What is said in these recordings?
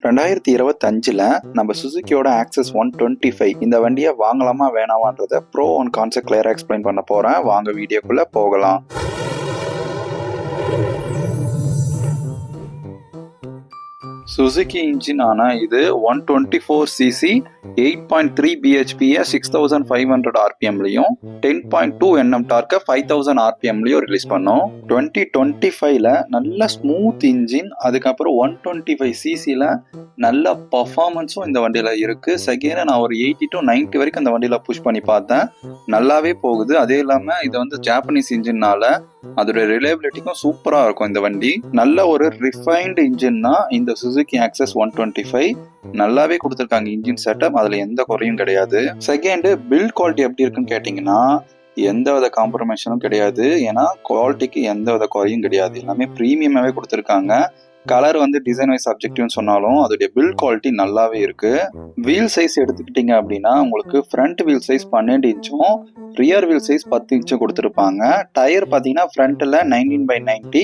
2025ல் நம்ம சுசுக்கியோட ஆக்சஸ் 125 இந்த வண்டியை வாங்கலாமா வேணாமான்றத ப்ரோ ஒன் கான்செப்ட் கிளியராக எக்ஸ்பிளைன் பண்ண போகிறேன். வாங்க வீடியோக்குள்ளே போகலாம். சுசுகி இன்ஜின் ஆன இது 124cc 8.3 bhp 6500 rpmலையும் 10.2 Nm டார்க்க 5000 rpmலையும் ரிலீஸ் பண்ணோம். 2025ல நல்ல ஸ்மூத் இன்ஜின், அதுக்கப்புறம் 125cc நல்ல பர்ஃபார்மன்ஸும் இந்த வண்டியில இருக்கு. செகண்ட் நான் ஒரு 80 to 90 வரைக்கும் அந்த வண்டியில புஷ் பண்ணி பார்த்தேன், நல்லாவே போகுது. அதே இல்லாம இது வந்து ஜாப்பனீஸ் இன்ஜின்னால அதோட ரிலையபிலிட்டிக்கும் சூப்பரா இருக்கும். இந்த வண்டி நல்ல ஒரு ரிஃபைன்டு இன்ஜின்னா இந்த சுசுகி ஆக்சஸ் 125 நல்லாவே கொடுத்துருக்காங்க. இன்ஜின் செட்டப் அதுல எந்த குறையும் கிடையாது. செகண்ட் பில்ட் குவாலிட்டி எப்படி இருக்குன்னு கேட்டீங்கன்னா எந்த வித காம்ப்ரமைஸும் கிடையாது. ஏன்னா குவாலிட்டிக்கு எந்த வித குறையும் கிடையாது, எல்லாமே ப்ரீமியமாவே கொடுத்துருக்காங்க. கலர் வந்து டிசைன் வைஸ் சப்ஜெக்டிவ்னு சொன்னாலும் அதோடைய பில்ட் குவாலிட்டி நல்லாவே இருக்கு. வீல் சைஸ் எடுத்துக்கிட்டீங்க அப்படின்னா உங்களுக்கு ஃப்ரண்ட் வீல் சைஸ் 12 இன்ச்சும் ரியர் வீல் சைஸ் 10 இன்ச்சும் கொடுத்துருப்பாங்க. டயர் பார்த்தீங்கன்னா ஃப்ரண்ட்ல 19/90,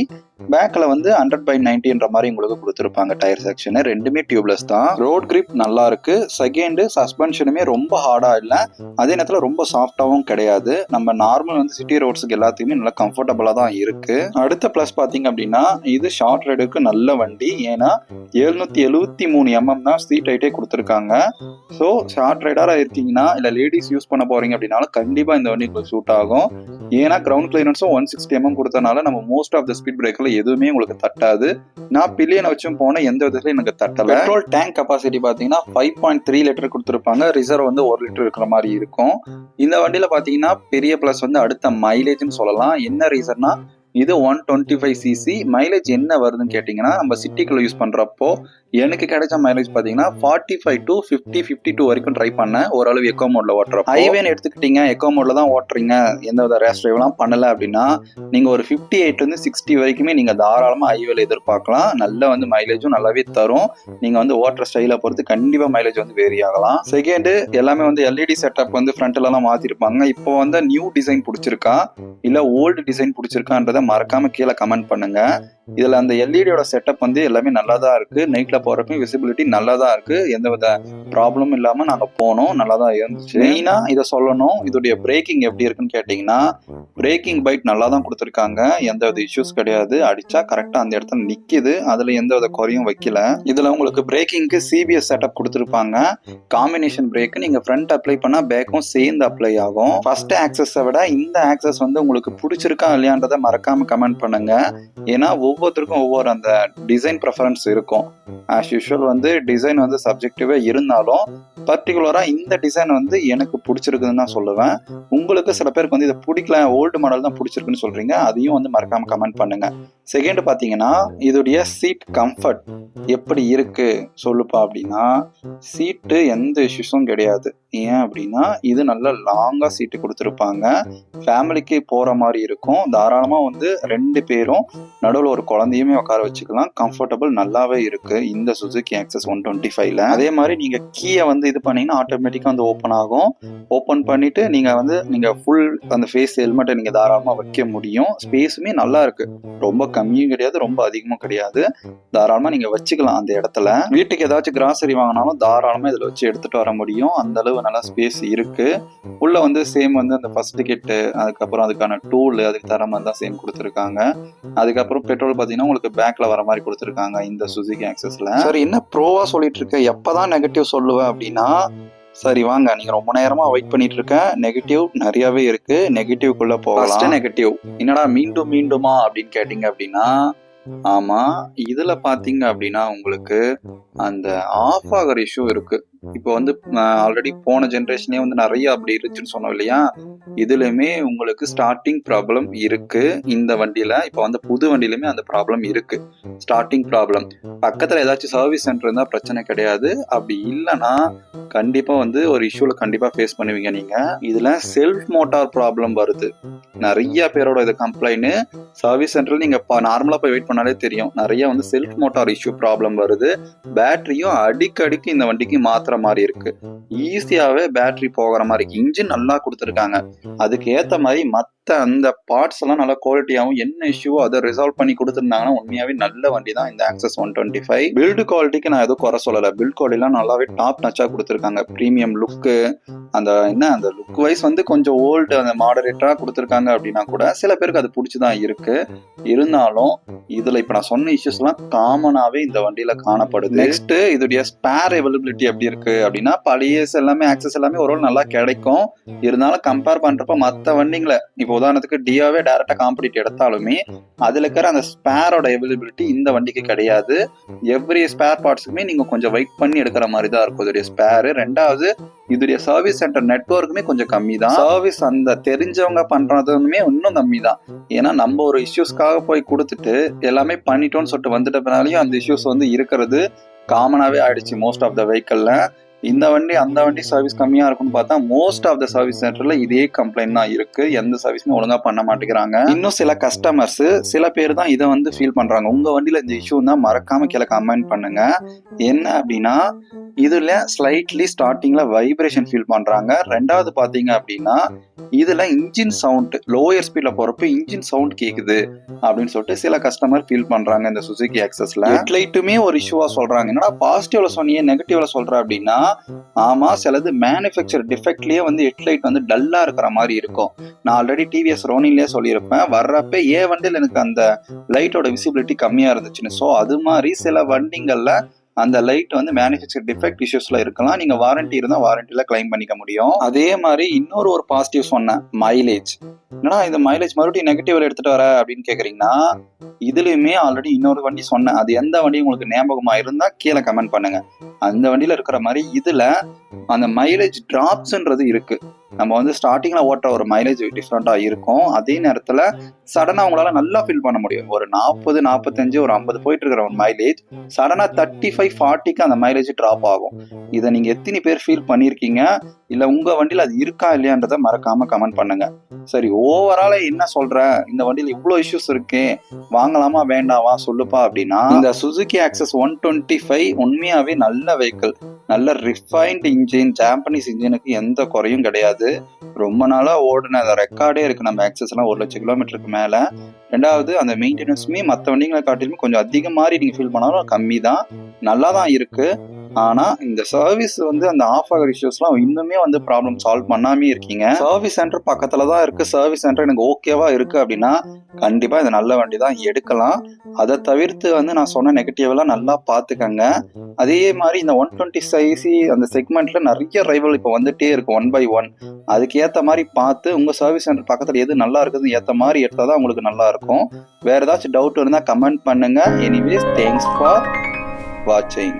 பேக்ல வந்து 100/90ன்ற மாதிரி உங்களுக்கு கொடுத்துருப்பாங்க. டயர் செக்ஷன் ரெண்டுமே டியூப்லெஸ் தான். ரோட் கிரிப் நல்லா இருக்கு. செகண்ட் சஸ்பென்ஷனுமே ரொம்ப ஹார்டா இல்லை, அதே நேரத்தில் ரொம்ப சாஃப்டாவும் கிடையாது. நம்ம நார்மல் வந்து சிட்டி ரோட்ஸுக்கு எல்லாத்துக்குமே நல்லா கம்ஃபர்டபுளா தான் இருக்கு. அடுத்த பிளஸ் பாத்தீங்க அப்படின்னா இது ஷார்ட் ரைடுக்கு நல்ல வண்டி. ஏன்னா 773 mm தான் சீட் ஹைட்டே கொடுத்துருக்காங்க. ஸோ ஷார்ட் ரைடரா இருக்கீங்கன்னா இல்ல லேடிஸ் யூஸ் பண்ண போறீங்க அப்படின்னாலும் கண்டிப்பா இந்த வண்டி உங்களுக்கு சூட் ஆகும். ஏன்னா கிரவுண்ட் கிளியரன்ஸும் 160 mm கொடுத்தனால நம்ம மோஸ்ட் ஆஃப் த ஸ்பீட் பிரேக்கர்ல எதுவுமே உங்களுக்கு தட்டாது. நான் பில்லியன் வச்சும் போன எந்த விதத்துலயும் எனக்கு தட்டல. பெட்ரோல் டேங்க் கெபாசிட்டி பாத்தீங்கன்னா 5.3 லிட்டர் கொடுத்துருப்பாங்க. ரிசர்வ் வந்து 1 லிட்டர் இருக்கிற மாதிரி இருக்கும். இந்த வண்டியில பாத்தீங்கன்னா பெரிய பிளஸ் வந்து அடுத்த மைலேஜ்னு சொல்லலாம். என்ன ரீசன்னா இது 125cc மைலேஜ் என்ன வருதுன்னு கேட்டீங்கன்னா நம்ம சிட்டிக்குள்ள யூஸ் பண்றப்போ எனக்கு கிடைச்ச மைலேஜ் பாத்தீங்கன்னா 45 to 52 வரைக்கும் ட்ரை பண்ணேன். ஓரளவு எக்கோ மோட்ல ஓட்டுறப்போ. ஹைவேன்னு எடுத்துக்கிட்டீங்க, எக்கோ மோட்ல தான் ஓட்டுறீங்க, எந்த வித ரேஸ் டிரைவ்லாம் பண்ணல அப்படின்னா நீங்க ஒரு 58 to 60 வரைக்குமே நீங்க தாராளமா ஹைவேல எதிர்பார்க்கலாம். நல்ல வந்து மைலேஜும் நல்லாவே தரும். நீங்க வந்து ஓட்டுற ஸ்டைலை பொறுத்து கண்டிப்பா மைலேஜ் வந்து வேரி ஆகலாம். செகண்ட் எல்லாமே வந்து எல்இடி செட்டப் வந்து ஃப்ரண்ட்ல எல்லாம் மாத்திருப்பாங்க. இப்போ வந்து நியூ டிசைன் பிடிச்சிருக்கா இல்ல ஓல்டு டிசைன் பிடிச்சிருக்கான்றத மறக்காம கீழே கமெண்ட் பண்ணுங்க. இதுல அந்த எல்இடியோட செட்டப் வந்து எல்லாமே நல்லா தான் இருக்கு. நைட்ல போறப்ப விசிபிலிட்டி நல்லா தான் இருக்கு. எந்த வித ப்ராப்ளமும் இல்லாம நாங்க போனோம், நல்லா தான் இருந்துச்சு. மெயினா இதை சொல்லணும், இதோடைய பிரேக்கிங் எப்படி இருக்குன்னு கேட்டீங்கன்னா பிரேக்கிங் பைட் நல்லா தான் கொடுத்துருக்காங்க. எந்த வித இஷ்யூஸ் கிடையாது. அடிச்சா கரெக்டா அந்த இடத்துல நிக்குது, அதுல எந்த வித குறையும் வைக்கல. இதுல உங்களுக்கு பிரேக்கிங்க்கு சிபிஎஸ் செட்டப் கொடுத்துருப்பாங்க. காம்பினேஷன் பிரேக் நீங்க ஃப்ரண்ட் அப்ளை பண்ணா பேக்கும் சேர்ந்து அப்ளை ஆகும். ஃபர்ஸ்ட் ஆக்சஸை விட இந்த ஆக்சஸ் வந்து உங்களுக்கு பிடிச்சிருக்கா இல்லையான்றதை மறக்காம கமெண்ட் பண்ணுங்க. ஏன்னா ஒவ்வொருத்தருக்கும் ஒவ்வொரு அந்த டிசைன் ப்ரெஃபரன்ஸ் இருக்கும். ஆஸ் யூஷுவல் வந்து டிசைன் வந்து சப்ஜெக்டிவா இருந்தாலும் பர்டிகுலரா இந்த டிசைன் வந்து எனக்கு பிடிச்சிருக்குதுன்னு தான் சொல்லுவேன். உங்களுக்கு சில பேருக்கு வந்து இதை பிடிக்கல, ஓல்டு மாடல் தான் பிடிச்சிருக்குன்னு சொல்றீங்க, அதையும் வந்து மறக்காம கமெண்ட் பண்ணுங்க. செகண்ட் பாத்தீங்கன்னா இதோடைய சீட் கம்ஃபர்ட் எப்படி இருக்கு சொல்லுப்பா அப்படின்னா சீட்டு எந்த இஷ்யூஸும் கிடையாது. ஏன் அப்படின்னா இது நல்ல லாங்கா சீட்டு கொடுத்துருப்பாங்க. ஃபேமிலிக்கு போற மாதிரி இருக்கும். தாராளமா வந்து 2 பேரும் நடுவில் ஒரு குழந்தையுமே உட்கார வச்சுக்கலாம். கம்ஃபர்டபுள் நல்லாவே இருக்கு இந்த சுசுகி ஆக்சஸ் 125ல. அதே மாதிரி நீங்க கீயை வந்து இது பண்ணீங்கன்னா ஆட்டோமேட்டிக்கா வந்து ஓப்பன் ஆகும். ஓப்பன் பண்ணிட்டு நீங்க ஃபுல் அந்த ஃபேஸ் ஹெல்மெட்டை நீங்க தாராளமா வைக்க முடியும். ஸ்பேஸுமே நல்லா இருக்கு, ரொம்ப கம்மியும் கிடையாது, ரொம்ப அதிகமும் கிடையாது. தாராளமா நீங்க வச்சுக்கலாம் அந்த இடத்துல. வீட்டுக்கு ஏதாச்சும் கிராசரி வாங்கினாலும் தாராளமா இதுல வச்சு எடுத்துட்டு வர முடியும். அந்த அளவு நல்லா ஸ்பேஸ் இருக்கு. உள்ள வந்து சேம் வந்து அந்த ஃபர்ஸ்ட் கிட்டு, அதுக்கப்புறம் அதுக்கான டூல், அதுக்கு தர மாதிரி தான் சேம் கொடுத்துருக்காங்க. அதுக்கப்புறம் பெட்ரோல் பாத்தீங்கன்னா உங்களுக்கு பேக்ல வர மாதிரி கொடுத்துருக்காங்க இந்த சுசுகி ஆக்சஸ்ல. சரி, என்ன ப்ரோவா சொல்லிட்டு இருக்க, எப்பதான் நெகட்டிவ் சொல்லுவேன் அப்படின்னா சரி வாங்க, நீங்க ரொம்ப நேரமா வெயிட் பண்ணிட்டு இருக்க. நெகட்டிவ் நிறையவே இருக்கு, நெகட்டிவ்க்குள்ள போகலாம். நெகட்டிவ் என்னடா மீண்டும் மீண்டுமா அப்படின்னு கேட்டீங்க அப்படின்னா ஆமா, இதுல பாத்தீங்க அப்படின்னா உங்களுக்கு அந்த ஆஃப் ஆகிற இஷ்யூ இருக்கு. இப்போ வந்து ஆல்ரெடி போன ஜென்ரேஷனே வந்து நிறைய அப்படி இருந்துச்சுன்னு சொன்னோம் இல்லையா, இதுலயுமே உங்களுக்கு ஸ்டார்டிங் ப்ராப்ளம் இருக்கு இந்த வண்டியில. இப்போ வந்து புது வண்டியிலுமே அந்த ப்ராப்ளம் இருக்கு, ஸ்டார்டிங் ப்ராப்ளம். பக்கத்துல ஏதாச்சும் சர்வீஸ் சென்டர் இருந்தா பிரச்சனை கிடையாது. அப்படி இல்லைன்னா கண்டிப்பா வந்து ஒரு இஷ்யூல கண்டிப்பா ஃபேஸ் பண்ணுவீங்க நீங்க. இதுல செல்ஃப் மோட்டார் ப்ராப்ளம் வருது. நிறைய பேரோட இது கம்ப்ளைண்ட். சர்வீஸ் சென்டர்ல நீங்க நார்மலா போய் வெயிட் பண்ணாலே தெரியும், நிறைய வந்து செல்ஃப் மோட்டார் இஷ்யூ ப்ராப்ளம் வருது. பேட்டரியும் அடிக்கடிக்கு இந்த வண்டிக்கு மாத்துற மாதிரி இருக்கு. ஈஸியாவே பேட்டரி போகிற மாதிரி இன்ஜின் நல்லா கொடுத்துருக்காங்க. அதுக்கு ஏத்த மாதிரி மத்த அந்த பார்ட்ஸ் எல்லாம் நல்ல குவாலிட்டியாகவும் என்ன இஷ்யூவோ அதை ரிசால்வ் பண்ணி கொடுத்துருந்தாங்கன்னா உண்மையாவே நல்ல வண்டி தான் இந்த ஆக்சஸ் 125. பில்டு குவாலிட்டிக்கு நான் எதுவும் குறை சொல்லலை. பில்ட் குவாலிட்டிலாம் நல்லாவே டாப் நச்சா கொடுத்துருக்காங்க. ப்ரீமியம் லுக்கு, அந்த லுக் வைஸ் வந்து கொஞ்சம் ஓல்டு அந்த மாடரேட்டரா கொடுத்துருக்காங்க அப்படின்னா கூட சில பேருக்கு அது பிடிச்சிதான் இருக்கு. இருந்தாலும் இதுல இப்ப நான் சொன்ன இஷ்யூஸ் எல்லாம் காமனாவே இந்த வண்டியில காணப்படுது. நெக்ஸ்ட் இதோடைய ஸ்பேர் அவைலபிலிட்டி எப்படி இருக்கு அப்படின்னா, பழைய எல்லாமே ஆக்சஸ் எல்லாமே ஒரு நல்லா கிடைக்கும். இருந்தாலும் கம்பேர் பண்றப்ப மற்ற வண்டிங்களை இப்போ உதாரணத்துக்கு டியோவே டைரக்டா காம்படிட்டிவ் எடுத்தாலுமே அதுல இருக்கிற அந்த ஸ்பேரோட அவைலபிலிட்டி இந்த வண்டிக்கு கிடையாது. எவ்ரி ஸ்பேர் பார்ட்ஸுக்குமே நீங்க கொஞ்சம் வெயிட் பண்ணி எடுக்கிற மாதிரி தான் இருக்கும் இதோடைய ஸ்பேர். ரெண்டாவது இதோடைய சர்வீஸ் சென்டர் நெட்வொர்க்குமே கொஞ்சம் கம்மி தான். சர்வீஸ் அந்த தெரிஞ்சவங்க பண்றதுமே இன்னும் கம்மி தான். ஏன்னா நம்ம ஒரு இஷ்யூஸ்க்காக போய் கொடுத்துட்டு எல்லாமே பண்ணிட்டோம்னு சொல்லிட்டு வந்துட்டனாலையும் அந்த இஷ்யூஸ் வந்து இருக்கிறது காமனாவே ஆயிடுச்சு மோஸ்ட் ஆஃப் த வெஹிக்கல்ல. இந்த வண்டி அந்த வண்டி சர்வீஸ் கம்மியா இருக்கும்னு பார்த்தா மோஸ்ட் ஆஃப் த சர்வீஸ் சென்டர்ல இதே கம்ப்ளைண்ட் தான் இருக்கு. எந்த சர்வீஸுமே ஒழுங்கா பண்ண மாட்டேங்கிறாங்க. இன்னும் சில கஸ்டமர்ஸ் சில பேர் தான் இதை வந்து ஃபீல் பண்றாங்க. உங்க வண்டியில இந்த இஷ்யூ தான் மறக்காம கீழே கமெண்ட் பண்ணுங்க. என்ன அப்படின்னா, இதுல ஸ்லைட்லி ஸ்டார்டிங்ல வைப்ரேஷன் ஃபீல் பண்றாங்க. ரெண்டாவது பாத்தீங்க அப்படின்னா இதுல இன்ஜின் சவுண்ட் லோயர் ஸ்பீட்ல போறப்ப இன்ஜின் சவுண்ட் கேக்குது அப்படின்னு சொல்லிட்டு சில கஸ்டமர் ஃபீல் பண்றாங்க இந்த சுசுகி ஆக்சஸ்ல. ஹெட்லைட்டுமே ஒரு இஷ்யூவா சொல்றாங்க. என்னடா பாசிட்டிவ்ல சொன்னீங்க நெகட்டிவ்ல சொல்ற அப்படின்னா, ஆமா சிலது மேனுஃபேக்சர் டிஃபெக்ட்லயே வந்து ஹெட்லைட் வந்து டல்லா இருக்கிற மாதிரி இருக்கும். நான் ஆல்ரெடி டிவிஎஸ் ரோனிங்லயே சொல்லியிருப்பேன், வர்றப்ப ஏன் வண்டியில் எனக்கு அந்த லைட்டோட விசிபிலிட்டி கம்மியா இருந்துச்சுன்னு. ஸோ அது மாதிரி சில வண்டிங்கள்ல அந்த லைட் வந்து மேனுஃபேக்சர் டிஃபெக்ட் இஷ்யூஸ்ல இருக்கலாம். நீங்க வாரண்டி இருந்தா வாரண்டில கிளைம் பண்ணிக்க முடியும். அதே மாதிரி இன்னொரு ஒரு பாசிட்டிவ் சொன்னேன், மைலேஜ். என்னடா இந்த மைலேஜ் மறுபடியும் நெகட்டிவ்ல எடுத்துட்டு வர அப்படின்னு கேக்குறீங்கன்னா, இதுலயுமே ஆல்ரெடி இன்னொரு வண்டி சொன்னேன். அது எந்த வண்டி உங்களுக்கு ஞாபகமா இருந்தா கீழே கமெண்ட் பண்ணுங்க. அந்த வண்டியில இருக்கிற மாதிரி இதுல அந்த மைலேஜ் டிராப்ஸ்ன்றது இருக்கு. நம்ம வந்து ஸ்டார்டிங்ல ஓட்டுற ஒரு மைலேஜ் டிஃப்ரெண்டா இருக்கும். அதே நேரத்துல சடனா உங்களால நல்லா ஃபீல் பண்ண முடியும். ஒரு 40, 45, ஒரு 50 போயிட்டு இருக்கிற ஒரு மைலேஜ் சடனா 35, 40க்கு அந்த மைலேஜ் டிராப் ஆகும். இதை நீங்க எத்தனை பேர் ஃபீல் பண்ணிருக்கீங்க, இல்ல உங்க வண்டியில அது இருக்கா இல்லையான்றத மறக்காம கமெண்ட் பண்ணுங்க. சரி, ஓவரால என்ன சொல்ற, இந்த வண்டியில இவ்வளவு இஷ்யூஸ் இருக்கு, வாங்கலாமா வேண்டாமா சொல்லுப்பா அப்படின்னா, இந்த சுசுகி ஆக்சஸ் 125 உண்மையாவே நல்ல வெஹிக்கிள். நல்ல ரிஃபைன்ட் இன்ஜின், ஜாப்பனீஸ் இன்ஜினுக்கு எந்த குறையும் கிடையாது. ரொம்ப நாளா ஓடுன ரெக்கார்டே இருக்கு நம்ம ஆக்சஸ்லாம் 1 லட்சம் கிலோமீட்டருக்கு மேல. ரெண்டாவது அந்த மெயின்டெனன்ஸுமே மற்ற வண்டிகளை காட்டிலுமே கொஞ்சம் அதிகம் மாதிரி நீங்க ஃபீல் பண்ணாலும் கம்மி தான், நல்லா தான் இருக்கு. ஆனா இந்த சர்வீஸ் வந்து அந்த ஆஃப் ஆகிற இஷ்யூஸ்லாம் இன்னுமே வந்து ப்ராப்ளம் சால்வ் பண்ணாமே இருக்கீங்க. சர்வீஸ் சென்டர் பக்கத்துல தான் இருக்கு. சர்வீஸ் சென்டர் எனக்கு ஓகேவா இருக்கு அப்படின்னா கண்டிப்பா இது நல்ல வண்டி தான் எடுக்கலாம். அதை தவிர்த்து வந்து நான் சொன்ன நெகட்டிவ் எல்லாம் நல்லா பாத்துக்கங்க. அதே மாதிரி இந்த 125cc அந்த செக்மெண்ட்ல நிறைய ரைவல் இப்போ வந்துட்டே இருக்கு 1 by 1. அதுக்கு ஏத்த மாதிரி பார்த்து உங்க சர்வீஸ் சென்டர் பக்கத்துல எது நல்லா இருக்குதுன்னு ஏத்த மாதிரி எடுத்தாதான் உங்களுக்கு நல்லா இருக்கும். வேற ஏதாச்சும் டவுட் இருந்தா கமெண்ட் பண்ணுங்க. எனிவேஸ், தேங்க்ஸ் ஃபார் வாட்சிங்.